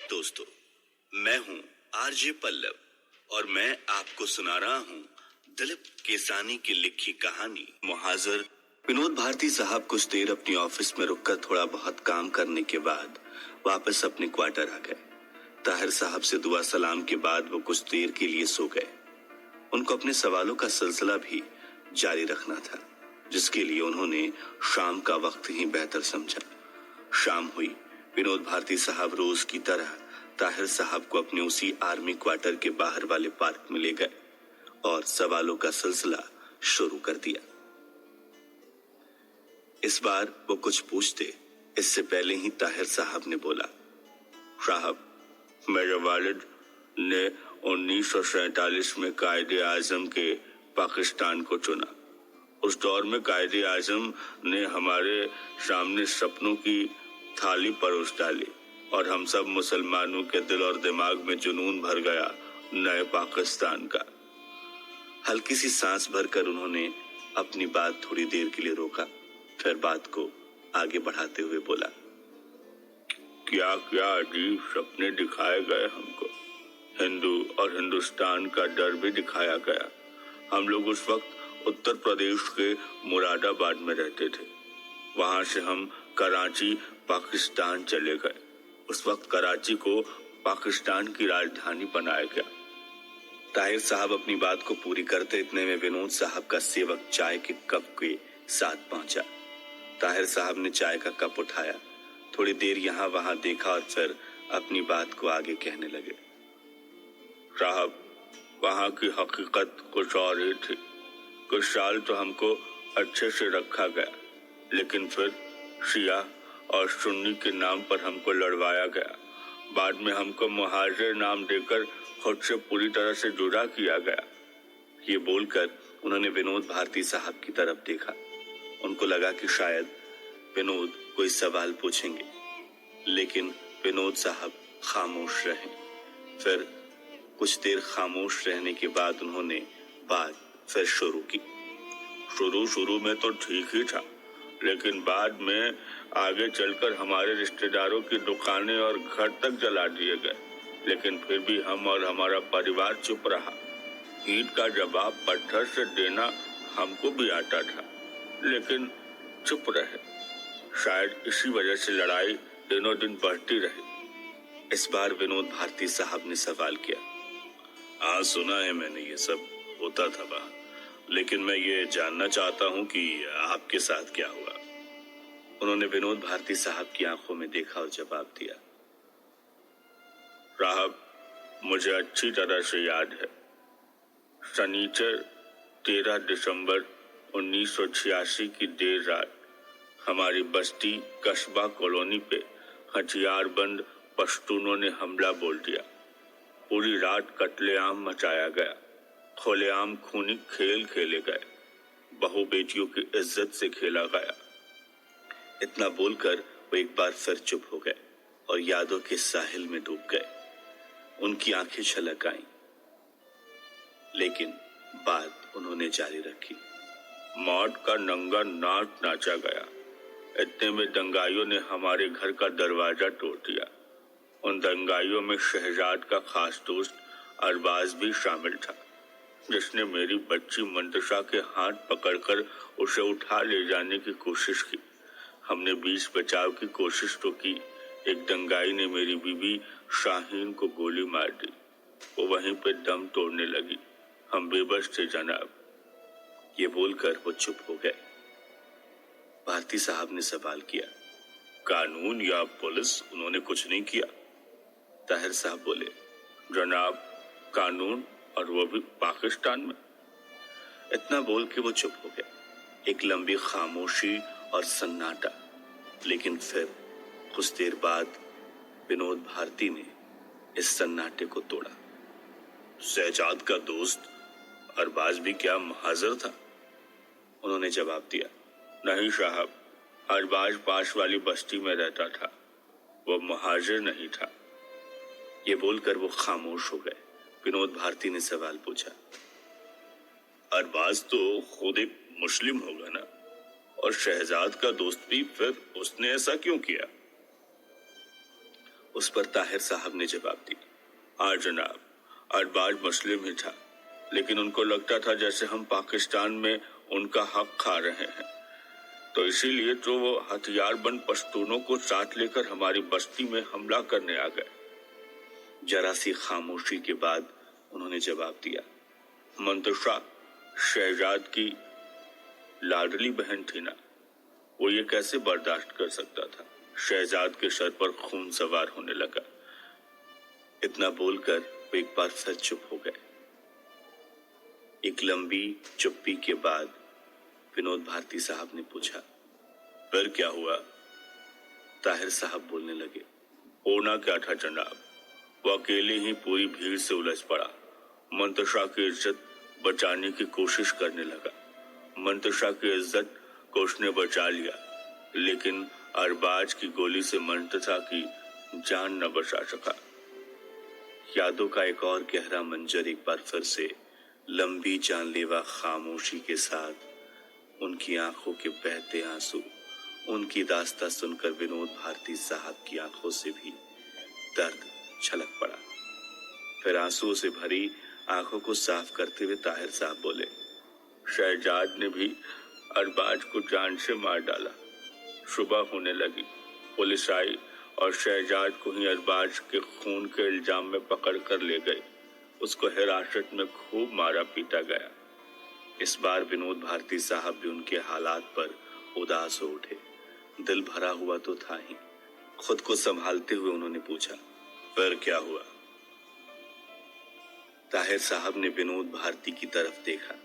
दोस्तों, मैं हूं आरजे पल्लव और मैं आपको सुना रहा हूं दिलीप केसानी की लिखी कहानी मुहाजिर। विनोद भारती साहब कुछ देर अपनी ऑफिस में रुककर थोड़ा बहुत काम करने के बाद वापस अपने क्वार्टर आ गए। ताहिर साहब से दुआ सलाम के बाद वो कुछ देर के लिए सो गए। उनको अपने सवालों का सिलसिला भी जारी रखना था, जिसके लिए उन्होंने शाम का वक्त ही बेहतर समझा। शाम हुई। विनोद भारती साहब रोज की तरह ताहिर साहब को अपने उसी आर्मी क्वार्टर के बाहर वाले पार्क में ले गए और सवालों का सिलसिला शुरू कर दिया। इस बार वो कुछ पूछते इससे पहले ही ताहिर साहब ने बोला, साहब, मेरे वालिद ने 1947 में कायदे आजम के पाकिस्तान को चुना। उस दौर में कायदे आजम ने हमारे सामने सपनों की थाली परोस डाली और हम सब मुसलमानों के दिल और दिमाग में जुनून भर गया नए पाकिस्तान का। हल्की सी सांस भरकर उन्होंने अपनी बात थोड़ी देर के लिए रोका, फिर बात को आगे बढ़ाते हुए बोला, क्या क्या अजीब सपने दिखाए गए हमको। हिंदू और हिंदुस्तान का डर भी दिखाया गया। हम लोग उस वक्त उत्तर प्रदेश के मुरादाबाद में रहते थे। वहां से हम कराची पाकिस्तान चले गए। उस वक्त कराची को पाकिस्तान की राजधानी बनाया गया। ताहिर साहब अपनी बात को पूरी करते इतने में विनोद साहब का सेवक चाय के कप के साथ पहुंचा। ताहिर साहब ने चाय का कप उठाया, थोड़ी देर यहाँ वहां देखा और फिर अपनी बात को आगे कहने लगे। साहब, वहां की हकीकत कुछ और ही थी। कुछ साल तो हमको अच्छे से रखा गया, लेकिन फिर शिया और सुन्नी के नाम पर हमको लड़वाया गया। बाद में हमको मुहाजिर नाम देकर खुद से पूरी तरह से जुदा किया गया। ये बोलकर उन्होंने विनोद भारती साहब की तरफ देखा। उनको लगा कि शायद विनोद कोई सवाल पूछेंगे, लेकिन विनोद साहब खामोश रहे। फिर कुछ देर खामोश रहने के बाद उन्होंने बात फिर शुरू की। शुरू में तो ठीक ही था, लेकिन बाद में आगे चलकर हमारे रिश्तेदारों की दुकानें और घर तक जला दिए गए। लेकिन फिर भी हम और हमारा परिवार चुप रहा। ईंट का जवाब पत्थर से देना हमको भी आता था, लेकिन चुप रहे। शायद इसी वजह से लड़ाई दिनों दिन बढ़ती रही। इस बार विनोद भारती साहब ने सवाल किया। हाँ, सुना है मैंने, ये सब होता था वहां, लेकिन मैं ये जानना चाहता हूँ कि आपके साथ क्या हुआ। उन्होंने विनोद भारती साहब की आंखों में देखा और जवाब दिया, साहब, मुझे अच्छी तरह से याद है। शनिचर 13 दिसंबर 1986 की देर रात हमारी बस्ती कस्बा कॉलोनी पे हथियारबंद पश्तूनों ने हमला बोल दिया। पूरी रात कत्लेआम मचाया गया। खुलेआम खूनी खेल खेले गए। बहू बेटियों की इज्जत से खेला गया। इतना बोलकर वो एक बार फिर चुप हो गए और यादों के साहिल में डूब गए। उनकी आंखें छलक आईं, लेकिन बात उन्होंने जारी रखी। मौत का नंगा नाच नाचा गया। इतने में दंगाइयों ने हमारे घर का दरवाजा तोड़ दिया। उन दंगाइयों में शहजाद का खास दोस्त अरबाज भी शामिल था, जिसने मेरी बच्ची मंतशा के हाथ पकड़कर उसे उठा ले जाने की कोशिश की। हमने बीच बचाव की कोशिश तो की। एक दंगाई ने मेरी बीवी शाहीन को गोली मार दी। वो वहीं पे दम तोड़ने लगी। हम बेबस थे जनाब। ये बोलकर वो चुप हो गए। भारती साहब ने सवाल किया, कानून या पुलिस उन्होंने कुछ नहीं किया? ताहिर साहब बोले, जनाब, कानून, और वो भी पाकिस्तान में। इतना बोल के वो चुप हो गया। एक लंबी खामोशी और सन्नाटा, लेकिन फिर कुछ देर बाद विनोद भारती ने इस सन्नाटे को तोड़ा। शहजाद का दोस्त अरबाज भी क्या मुहाजिर था? उन्होंने जवाब दिया, नहीं साहब, अरबाज पास वाली बस्ती में रहता था। वो मुहाजिर नहीं था। ये बोलकर वो खामोश हो गए। विनोद भारती ने सवाल पूछा, अरबाज तो खुद एक मुस्लिम होगा ना, और शहजाद का दोस्त भी, फिर उसने ऐसा क्यों किया? उस पर ताहिर साहब ने जवाब दी, हाँ जनाब, अरबाज मुस्लिम ही था, लेकिन उनको लगता था जैसे हम पाकिस्तान में उनका हक खा रहे हैं, तो इसीलिए तो वो हथियारबंद पश्तूनों को साथ लेकर हमारी बस्ती में हमला करने आ गए। जरा सी खामोशी के बाद उन्होंने जवाब दिया, मंतशा शहजाद की लाडली बहन थी ना, वो ये कैसे बर्दाश्त कर सकता था। शहजाद के सर पर खून सवार होने लगा। इतना बोलकर वो एक बार फिर चुप हो गए। एक लंबी चुप्पी के बाद विनोद भारती साहब ने पूछा, फिर क्या हुआ? ताहिर साहब बोलने लगे, होना क्या था जनाब, वो अकेले ही पूरी भीड़ से उलझ पड़ा। मंतशा की इज्जत बचाने की कोशिश करने लगा। मंतशा की इज्जत को उसने बचा लिया, लेकिन अरबाज की गोली से मंतशा की जान न बचा सका। यादों का एक और गहरा मंजर एक बार फिर से लंबी जानलेवा खामोशी के साथ, उनकी आंखों के बहते आंसू, उनकी दास्तां सुनकर विनोद भारती साहब की आंखों से भी दर्द छलक पड़ा। फिर आंसुओं से भरी आंखों को साफ करते हुए ताहिर साहब बोले, शहजाद ने भी अरबाज को जान से मार डाला। सुबह होने लगी, पुलिस आई और शहजाद को ही अरबाज के खून के इल्जाम में पकड़ कर ले गई। उसको हिरासत में खूब मारा पीटा गया। इस बार विनोद भारती साहब भी उनके हालात पर उदास हो उठे। दिल भरा हुआ तो था ही। खुद को संभालते हुए उन्होंने पूछा, फिर क्या हुआ? ताहिर साहब ने विनोद भारती की तरफ देखा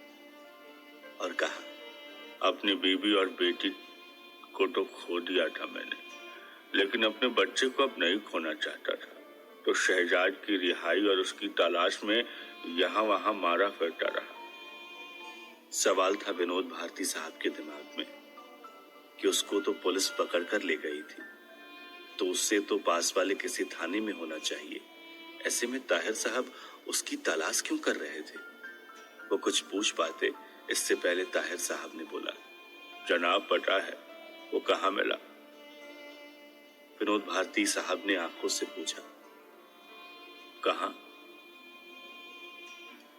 और कहा, अपनी बीवी और बेटी को तो खो दिया था मैंने, लेकिन अपने बच्चे को अब नहीं खोना चाहता था, तो शहजाद की रिहाई और उसकी तलाश में यहाँ वहां मारा फिरता रहा। सवाल था विनोद भारती साहब के दिमाग में कि उसको तो पुलिस पकड़ कर ले गई थी, तो उससे तो पास वाले किसी थाने में होना चाहिए। ऐसे में ताहिर साहब उसकी तलाश क्यों कर रहे थे? वो कुछ पूछ पाते इससे पहले ताहिर साहब ने बोला, जनाब पता है वो कहाँ मिला? विनोद भारती साहब ने आंखों से पूछा, कहाँ?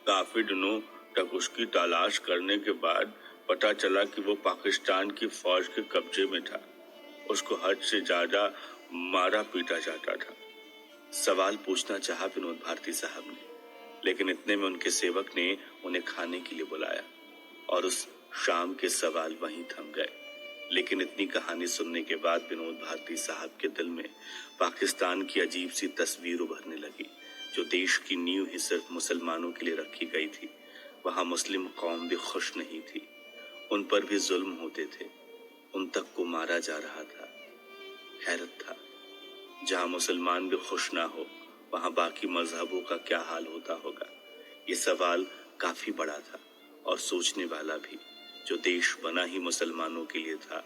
काफी दिनों तक उसकी तलाश करने के बाद पता चला कि वो पाकिस्तान की फौज के कब्जे में था। उसको हद से ज्यादा मारा पीटा जाता था। सवाल पूछना चाहा विनोद भारती साहब ने, लेकिन इतने में उनके सेवक ने उन्हें खाने के लिए बुलाया और उस शाम के सवाल वहीं थम गए। लेकिन इतनी कहानी सुनने के बाद विनोद भारती साहब के दिल में पाकिस्तान की अजीब सी तस्वीर उभरने लगी। जो देश की नींव ही सिर्फ मुसलमानों के लिए रखी गई थी, वहां मुस्लिम कौम भी खुश नहीं थी। उन पर भी जुल्म होते थे, उन तक को मारा जा रहा था। हैरत था, जहां मुसलमान भी खुश ना हो, वहां बाकी मजहबों का क्या हाल होता होगा। ये सवाल काफी बड़ा था और सोचने वाला भी। जो देश बना ही मुसलमानों के लिए था,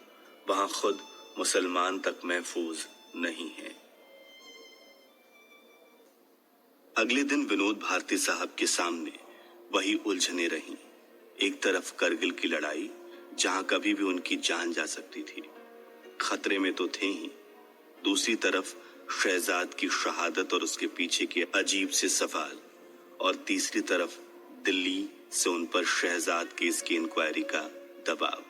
वहां खुद मुसलमान तक महफूज नहीं है। अगले दिन विनोद भारती साहब के सामने वही उलझने रहीं। एक तरफ करगिल की लड़ाई, जहां कभी भी उनकी जान जा सकती थी, खतरे में तो थे ही। दूसरी तरफ शहजाद की शहादत और उसके पीछे के अजीब से सवाल, और तीसरी तरफ दिल्ली से उन पर शहजाद केस की इंक्वायरी का दबाव,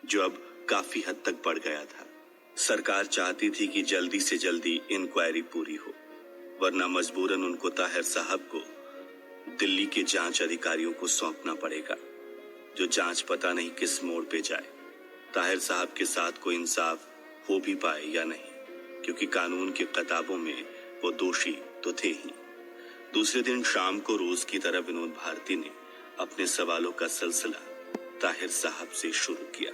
जो अब काफी हद तक बढ़ गया था। सरकार चाहती थी कि जल्दी से जल्दी इंक्वायरी पूरी हो, वरना मजबूरन उनको ताहिर साहब को दिल्ली के जांच अधिकारियों को सौंपना पड़ेगा, जो जांच पता नहीं किस मोड़ पे जाए। ताहिर साहब के साथ कोई इंसाफ हो भी पाए या नहीं, क्योंकि कानून की किताबों में वो दोषी तो थे ही। दूसरे दिन शाम को रोज की तरह विनोद भारती ने अपने सवालों का सिलसिला ताहिर साहब से शुरू किया।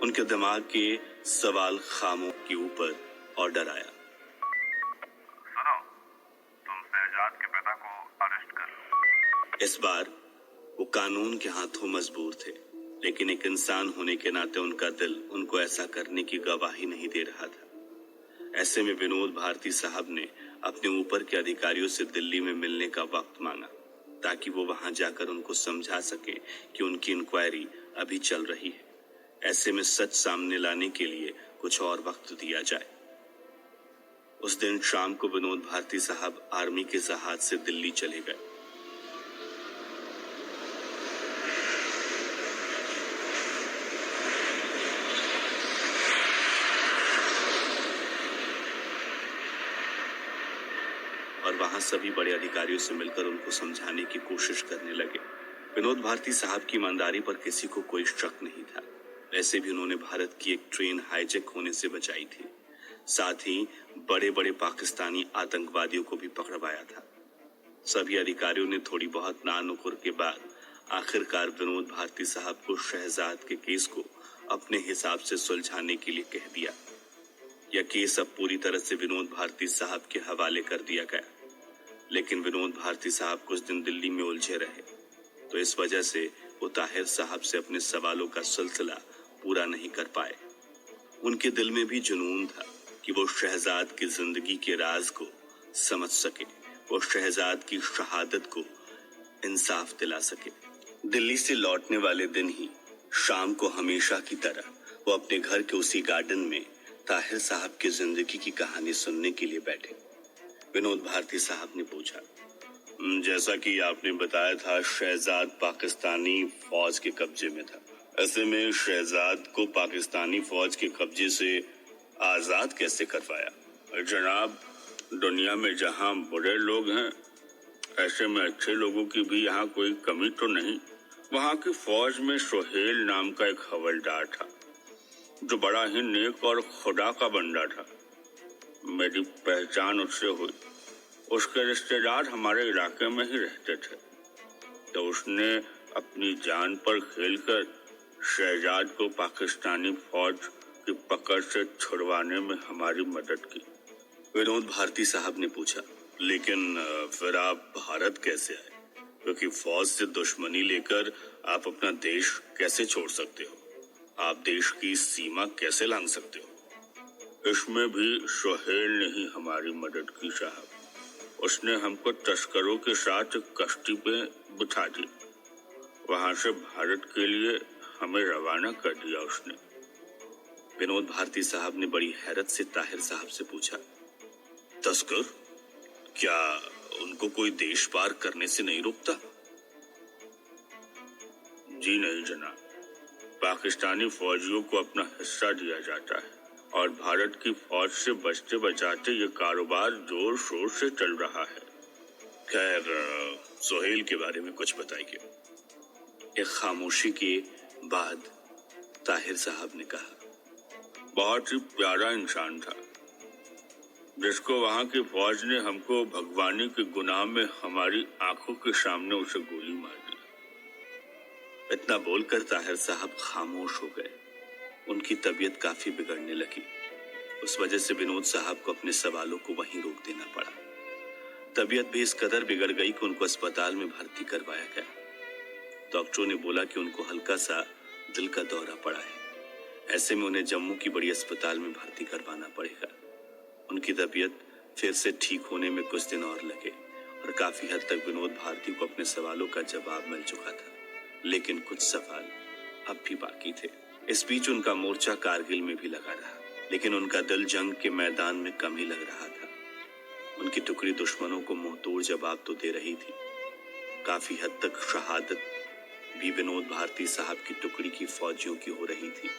उनके दिमाग के सवाल खामों के ऊपर ऑर्डर आया, सुनो, तुम शहजाद के पिता को अरेस्ट कर लो। इस बार वो कानून के हाथों मजबूर थे, लेकिन एक इंसान होने के नाते उनका दिल उनको ऐसा करने की गवाही नहीं दे रहा था। ऐसे में विनोद भारती साहब ने अपने ऊपर के अधिकारियों से दिल्ली में मिलने का वक्त मांगा, ताकि वो वहां जाकर उनको समझा सके कि उनकी इंक्वायरी अभी चल रही है। ऐसे में सच सामने लाने के लिए कुछ और वक्त दिया जाए। उस दिन शाम को विनोद भारती साहब आर्मी के जहाज से दिल्ली चले गए। और वहां सभी बड़े अधिकारियों से मिलकर उनको समझाने की कोशिश करने लगे। विनोद भारती साहब की ईमानदारी पर किसी को कोई शक नहीं था। ऐसे भी उन्होंने भारत की एक ट्रेन हाईजैक होने से बचाई थी। साथ ही बड़े बड़े पाकिस्तानी आतंकवादियों को भी पकड़वाया था। सभी अधिकारियों ने थोड़ी बहुत नानुकुर के बाद आखिरकार विनोद भारती साहब को शहजाद के केस को अपने हिसाब से सुलझाने के लिए कह दिया। यह केस अब पूरी तरह से विनोद भारती साहब के हवाले कर दिया गया। लेकिन विनोद भारती साहब कुछ दिन दिल्ली में उलझे रहे, तो इस वजह से वो ताहिर साहब से अपने सवालों का सिलसिला पूरा नहीं कर पाए। उनके दिल में भी जुनून था कि वो शहजाद की जिंदगी के राज को समझ सके, वो शहजाद की शहादत को इंसाफ दिला सके। दिल्ली से लौटने वाले दिन ही शाम को हमेशा की तरह वो अपने घर के उसी गार्डन में ताहिर साहब की जिंदगी की कहानी सुनने के लिए बैठे। विनोद भारती साहब ने पूछा, जैसा कि आपने बताया था शहजाद पाकिस्तानी फौज के कब्जे में था, ऐसे में शहजाद को पाकिस्तानी फौज के कब्जे से आजाद कैसे करवाया? जनाब, दुनिया में जहां बुरे लोग हैं, ऐसे में अच्छे लोगों की भी यहाँ कोई कमी तो नहीं। वहाँ की फौज में सोहेल नाम का एक हवलदार था जो बड़ा ही नेक और खुदा का बंदा था। मेरी पहचान उससे हुई। उसके रिश्तेदार हमारे इलाके में ही रहते थे, तो उसने अपनी जान पर खेलकर शहजाद को पाकिस्तानी फौज की पकड़ से छुड़वाने में हमारी मदद की। विनोद भारती साहब ने पूछा, लेकिन फिर आप भारत कैसे आए? क्योंकि फौज से दुश्मनी लेकर आप अपना देश कैसे छोड़ सकते हो? आप देश की सीमा कैसे लांघ सकते हो? इसमें भी सोहेल ने ही हमारी मदद की साहब। उसने हमको तस्करों के साथ कश्ती पे बिठा दी, वहां से भारत के लिए हमें रवाना कर दिया उसने। विनोद भारती साहब ने बड़ी हैरत से ताहिर साहब से पूछा, तस्कर? क्या उनको कोई देश पार करने से नहीं रोकता? जी नहीं जनाब, पाकिस्तानी फौजियों को अपना हिस्सा दिया जाता है और भारत की फौज से बचते बचाते ये कारोबार जोर शोर से चल रहा है। खैर, सोहेल के बारे में कुछ बताइए। एक खामोशी के बाद ताहिर साहब ने कहा, बहुत ही प्यारा इंसान था जिसको वहां की फौज ने हमको भगवानी के गुनाह में हमारी आंखों के सामने उसे गोली मार दी। इतना बोलकर ताहिर साहब खामोश हो गए। उनकी तबीयत काफी बिगड़ने लगी। उस वजह से विनोद साहब को अपने सवालों को वहीं रोक देना पड़ा। तबीयत भी इस कदर बिगड़ गई कि उनको अस्पताल में भर्ती करवाया गया। डॉक्टरों ने बोला कि उनको हल्का सा दिल का दौरा पड़ा है। ऐसे में उन्हें जम्मू की बड़ी अस्पताल में भर्ती करवाना पड़ेगा। उनकी तबीयत फिर से ठीक होने में कुछ दिन और लगे और काफी हद तक विनोद भारती को अपने सवालों का जवाब मिल चुका था, लेकिन कुछ सवाल अब भी बाकी थे। इस बीच उनका मोर्चा कारगिल में भी लगा रहा, लेकिन उनका दिल जंग के मैदान में कम ही लग रहा था। उनकी टुकड़ी दुश्मनों को मुंहतोड़ जवाब तो दे रही थी। काफी हद तक शहादत भी विनोद भारती साहब की टुकड़ी की फौजियों की हो रही थी।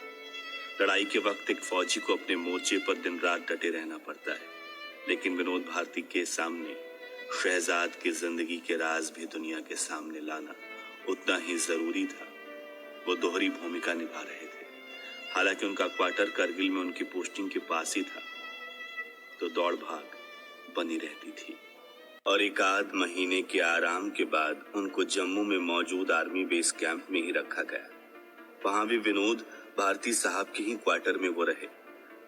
लड़ाई के वक्त एक फौजी को अपने मोर्चे पर दिन रात डटे रहना पड़ता है, लेकिन विनोद भारती के सामने शहजाद की जिंदगी के राज भी दुनिया के सामने लाना उतना ही जरूरी था। वो दोहरी भूमिका निभा रहे थे। हालांकि उनका क्वार्टर करगिल में उनकी पोस्टिंग के पास ही था, तो दौड़ भाग बनी रहती थी। और एक आध महीने के आराम के बाद उनको जम्मू में मौजूद आर्मी बेस कैंप में ही रखा गया। वहां भी विनोद भारती साहब के ही क्वार्टर में वो रहे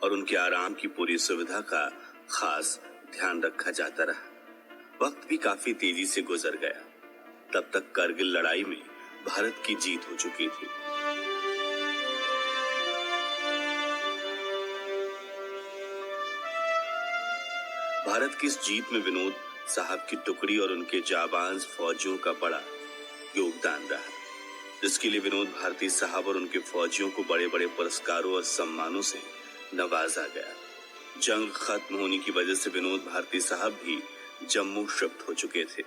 और उनके आराम की पूरी सुविधा का खास ध्यान रखा जाता रहा। वक्त भी काफी तेजी से गुजर गया। तब तक करगिल लड़ाई में भारत की जीत हो चुकी थी। भारत की इस जीत में विनोद साहब की टुकड़ी और उनके जाबाज फौजियों का बड़ा योगदान रहा, जिसके लिए विनोद भारती साहब और उनके फौजियों को बड़े बड़े पुरस्कारों और सम्मानों से नवाजा गया। जंग खत्म होने की वजह से विनोद भारती साहब भी जम्मू शिफ्ट हो चुके थे।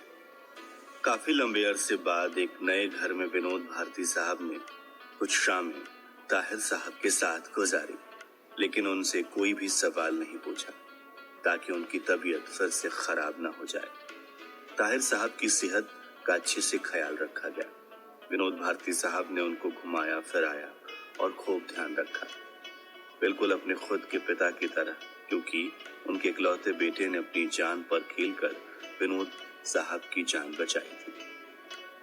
काफी लंबे अरसे बाद एक नए घर में विनोद भारती साहब ने कुछ शामें ताहिर साहब के साथ गुजारी, लेकिन उनसे कोई भी सवाल नहीं पूछा ताकि उनकी तबीयत फिर से खराब ना हो जाए। ताहिर साहब की सेहत का अच्छे से ख्याल रखा गया। विनोद भारती साहब ने उनको घुमाया फिराया और खूब ध्यान रखा, बिल्कुल अपने खुद के पिता की तरह, क्योंकि उनके इकलौते बेटे ने अपनी जान पर खेलकर विनोद साहब की जान बचाई थी।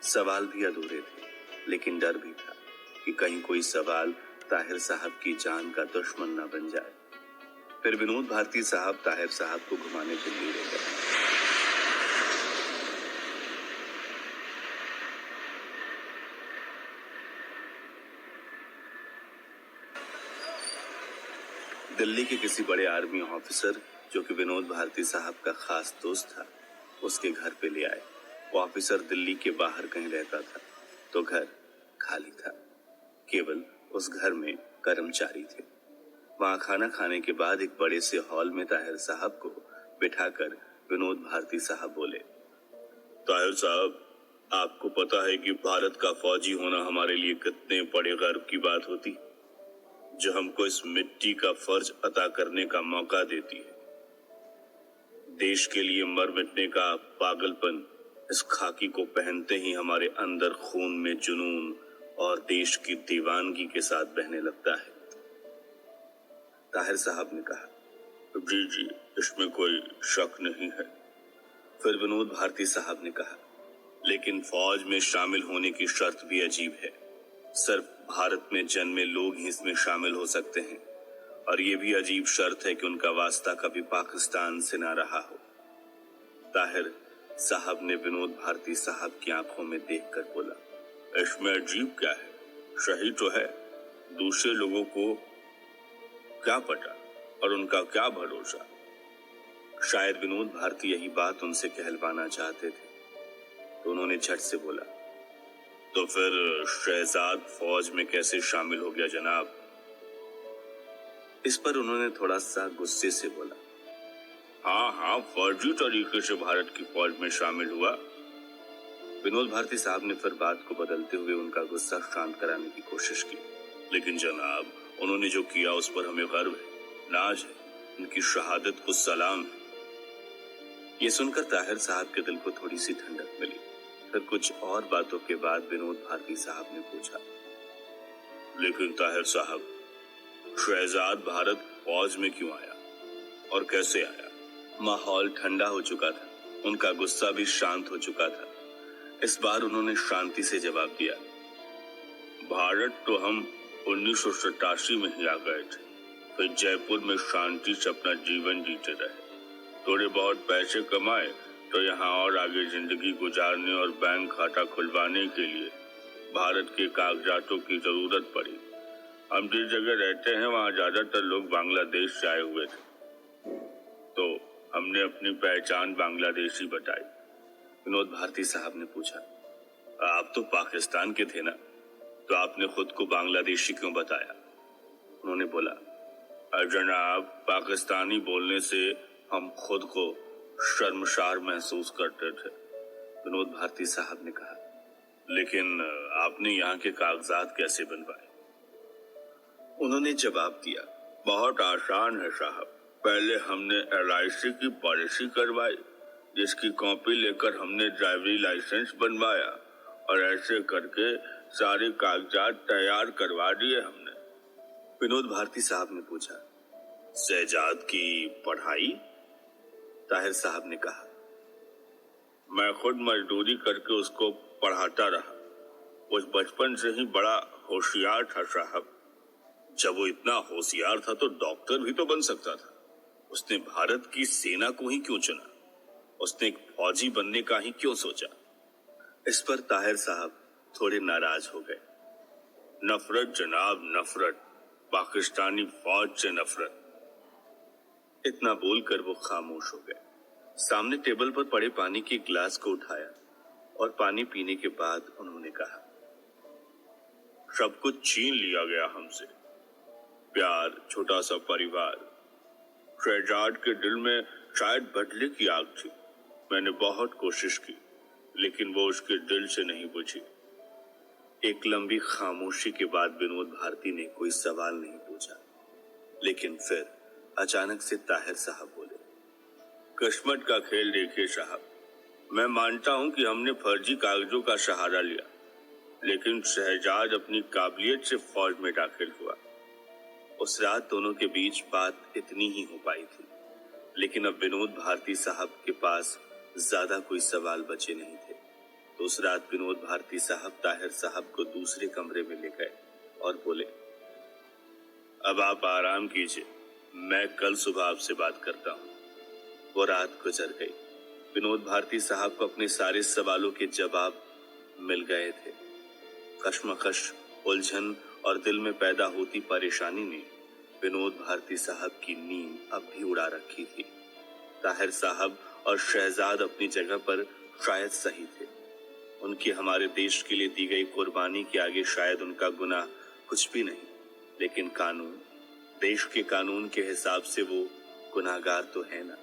सवाल भी अधूरे थे, लेकिन डर भी था कि कहीं कोई सवाल ताहिर साहब की जान का दुश्मन न बन जाए। फिर विनोद भारती साहब ताहिर साहब को घुमाने दिल्ली ले गए। दिल्ली के किसी बड़े आर्मी ऑफिसर, जो कि विनोद भारती साहब का खास दोस्त था, उसके घर पे ले आए। वो ऑफिसर दिल्ली के बाहर कहीं रहता था, तो घर खाली था। केवल उस घर में कर्मचारी थे। वहां खाना खाने के बाद एक बड़े से हॉल में ताहिर साहब को बिठाकर विनोद भारती साहब बोले, ताहिर साहब, आपको पता है कि भारत का फौजी होना हमारे लिए कितने बड़े गर्व की बात होती, जो हमको इस मिट्टी का फर्ज अदा करने का मौका देती है। देश के लिए मर मिटने का पागलपन इस खाकी को पहनते ही हमारे अंदर खून में जुनून और देश की दीवानगी के साथ बहने लगता है। ताहिर साहब ने कहा, जी जी, इसमें कोई शक नहीं है। फिर विनोद भारती साहब ने कहा, लेकिन फौज में शामिल होने की शर्त भी अजीब है। सिर्फ भारत में जन्मे लोग ही इसमें शामिल हो सकते हैं, और ये भी अजीब शर्त है कि उनका वास्ता कभी पाकिस्तान से ना रहा हो। ताहिर साहब ने विनोद भारती साहब की आंखों में देखकर बोला, इसमें अजीब क्या है? सही तो है। दूसरे लोगों को क्या पता और उनका क्या भरोसा। शायद विनोद भारती यही बात उनसे कहलवाना चाहते थे, तो उन्होंने झट से बोला, तो फिर शहजाद फौज में कैसे शामिल हो गया जनाब? इस पर उन्होंने थोड़ा सा गुस्से से बोला, हाँ, फर्जी तरीके से भारत की फौज में शामिल हुआ। विनोद भारती साहब ने फिर बात को बदलते हुए उनका गुस्सा शांत कराने की कोशिश की, लेकिन जनाब, उन्होंने जो किया उस पर हमें गर्व है, नाज है, उनकी शहादत को सलाम है। ये सुनकर ताहिर साहब के दिल को थोड़ी सी ठंडक मिली। फिर कुछ और बातों के बाद विनोद भारती साहब ने पूछा, लेकिन ताहिर साहब, शहजाद भारत फौज में क्यों आया और कैसे आया? माहौल ठंडा हो चुका था, उनका गुस्सा भी शांत हो चुका था। इस बार उन्होंने शांति से जवाब दिया, भारत तो हम 1987 में ही आ गए थे, फिर जयपुर में शांति से अपना जीवन जीते रहे। थोड़े बहुत पैसे कमाए तो यहाँ और आगे जिंदगी गुजारने और बैंक खाता खुलवाने के लिए भारत के कागजातों की जरूरत पड़ी। हम जिस जगह रहते हैं वहाँ ज्यादातर लोग बांग्लादेश से आए हुए थे, तो हमने अपनी पहचान बांग्लादेशी बताई। विनोद भारती साहब ने पूछा, आप तो पाकिस्तान के थे ना, तो आपने खुद को बांग्लादेशी क्यों बताया? उन्होंने बोला, जनाब, पाकिस्तानी बोलने से हम खुद को शर्मसार महसूस करते थे। विनोद भारती साहब ने कहा, लेकिन आपने यहाँ के कागजात कैसे बनवाए? उन्होंने जवाब दिया, बहुत आसान है साहब। पहले हमने LIC की पॉलिसी करवाई, जिसकी कॉपी लेकर हमने ड्राइवरी लाइसेंस बनवाया, और ऐसे करके सारे कागजात तैयार करवा दिए हमने। विनोद भारती साहब ने पूछा, शहजाद की पढ़ाई? ताहिर साहब ने कहा, मैं खुद मजदूरी करके उसको पढ़ाता रहा। वो बचपन से ही बड़ा होशियार था साहब। जब वो इतना होशियार था तो डॉक्टर भी तो बन सकता था। उसने भारत की सेना को ही क्यों चुना? उसने एक फौजी बनने का ही क्यों सोचा? इस पर ताहिर साहब थोड़े नाराज हो गए। नफरत जनाब, नफरत, पाकिस्तानी फौज से नफरत। इतना बोलकर वो खामोश हो गए। सामने टेबल पर पड़े पानी के गिलास को उठाया और पानी पीने के बाद उन्होंने कहा, सब कुछ छीन लिया गया हमसे। प्यार, छोटा सा परिवार, शहजाद के दिल में शायद बदले की आग थी। मैंने बहुत कोशिश की, लेकिन वो उसके दिल से नहीं बुझी। एक लंबी खामोशी के बाद विनोद भारती ने कोई सवाल नहीं पूछा, लेकिन फिर अचानक से ताहिर साहब बोले, किस्मत का खेल देखिए साहब, मैं मानता हूं कि हमने फर्जी कागजों का सहारा लिया, लेकिन शहजाद अपनी काबिलियत से फौज में दाखिल हुआ। उस रात दोनों के बीच बात इतनी ही हो पाई थी, लेकिन अब विनोद भारती साहब के पास ज्यादा कोई सवाल बचे नहीं थे। तो उस रात विनोद भारती साहब ताहिर साहब को दूसरे कमरे में ले गए और बोले, अब आप आराम कीजिए, मैं कल सुबह आपसे बात करता हूँ। वो रात गुजर गई। विनोद भारती साहब को अपने सारे सवालों के जवाब मिल गए थे। कश्मकश, उलझन और दिल में पैदा होती परेशानी ने विनोद भारती साहब की नींद अब भी उड़ा रखी थी। ताहिर साहब और शहजाद अपनी जगह पर शायद सही थे। उनकी हमारे देश के लिए दी गई कुर्बानी के आगे शायद उनका गुनाह कुछ भी नहीं, लेकिन कानून, देश के कानून के हिसाब से वो गुनाहगार तो है ना।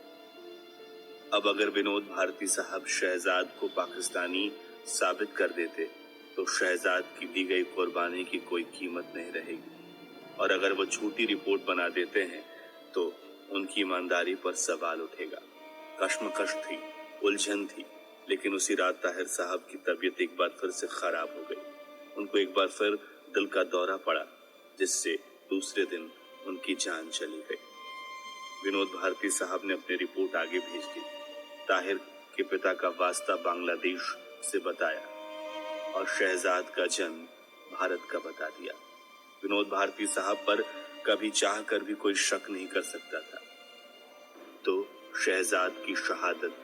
अब अगर विनोद भारती साहब शहजाद को पाकिस्तानी साबित कर देते तो शहजाद की दी गई कुर्बानी की कोई कीमत नहीं रहेगी, और अगर वो झूठी रिपोर्ट बना देते हैं तो उनकी ईमानदारी पर सवाल उठेगा। कश्मकश थी, उलझन थी, लेकिन उसी रात ताहिर साहब की तबीयत एक बार फिर से खराब हो गई। उनको एक बार फिर दिल का दौरा पड़ा, जिससे दूसरे दिन उनकी जान चली गई। विनोद भारती साहब ने अपनी रिपोर्ट आगे भेज दी। ताहिर के पिता का वास्ता बांग्लादेश से बताया और शहजाद का जन्म भारत का बता दिया। विनोद भारती साहब पर कभी चाह कर भी कोई शक नहीं कर सकता था। तो शहजाद की शहादत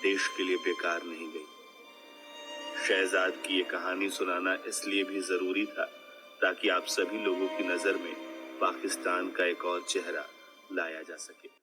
देश के लिए बेकार नहीं गई। शहजाद की ये कहानी सुनाना इसलिए भी जरूरी था ताकि आप सभी लोगों की नजर में पाकिस्तान का एक और चेहरा लाया जा सके।